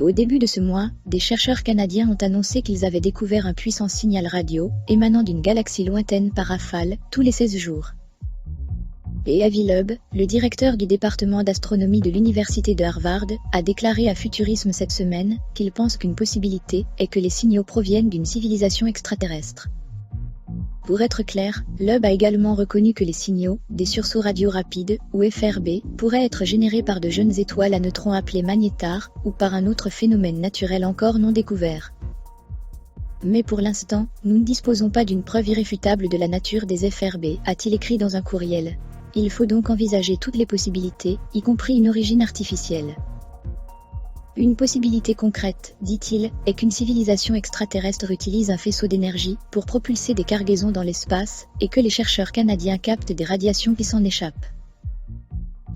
Au début de ce mois, des chercheurs canadiens ont annoncé qu'ils avaient découvert un puissant signal radio émanant d'une galaxie lointaine par rafale tous les 16 jours. Et Avi Loeb, le directeur du département d'astronomie de l'université de Harvard, a déclaré à Futurisme cette semaine qu'il pense qu'une possibilité est que les signaux proviennent d'une civilisation extraterrestre. Pour être clair, Loeb a également reconnu que les signaux, des sursauts radio rapides, ou FRB, pourraient être générés par de jeunes étoiles à neutrons appelées magnétars, ou par un autre phénomène naturel encore non découvert. Mais pour l'instant, nous ne disposons pas d'une preuve irréfutable de la nature des FRB, a-t-il écrit dans un courriel. Il faut donc envisager toutes les possibilités, y compris une origine artificielle. Une possibilité concrète, dit-il, est qu'une civilisation extraterrestre utilise un faisceau d'énergie pour propulser des cargaisons dans l'espace et que les chercheurs canadiens captent des radiations qui s'en échappent.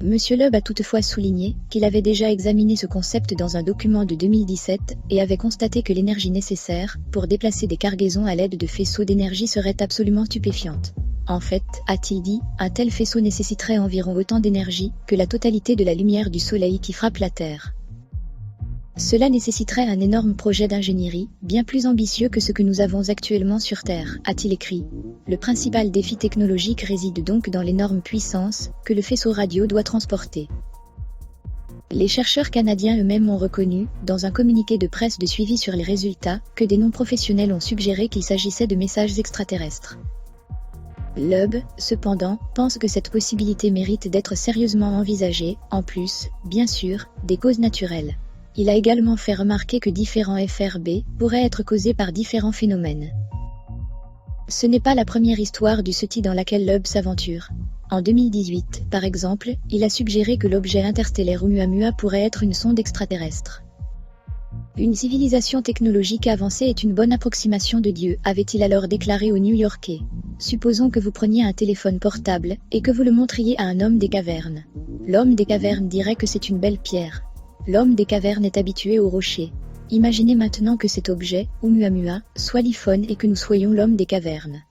Monsieur Loeb a toutefois souligné qu'il avait déjà examiné ce concept dans un document de 2017 et avait constaté que l'énergie nécessaire pour déplacer des cargaisons à l'aide de faisceaux d'énergie serait absolument stupéfiante. En fait, a-t-il dit, un tel faisceau nécessiterait environ autant d'énergie que la totalité de la lumière du Soleil qui frappe la Terre. Cela nécessiterait un énorme projet d'ingénierie, bien plus ambitieux que ce que nous avons actuellement sur Terre, a-t-il écrit. Le principal défi technologique réside donc dans l'énorme puissance que le faisceau radio doit transporter. Les chercheurs canadiens eux-mêmes ont reconnu, dans un communiqué de presse de suivi sur les résultats, que des non-professionnels ont suggéré qu'il s'agissait de messages extraterrestres. Loeb, cependant, pense que cette possibilité mérite d'être sérieusement envisagée, en plus, bien sûr, des causes naturelles. Il a également fait remarquer que différents FRB pourraient être causés par différents phénomènes. Ce n'est pas la première histoire du SETI dans laquelle Loeb s'aventure. En 2018, par exemple, il a suggéré que l'objet interstellaire Oumuamua pourrait être une sonde extraterrestre. Une civilisation technologique avancée est une bonne approximation de Dieu, avait-il alors déclaré aux New-Yorkais. Supposons que vous preniez un téléphone portable et que vous le montriez à un homme des cavernes. L'homme des cavernes dirait que c'est une belle pierre. L'homme des cavernes est habitué aux rochers. Imaginez maintenant que cet objet, Oumuamua, soit l'iPhone et que nous soyons l'homme des cavernes.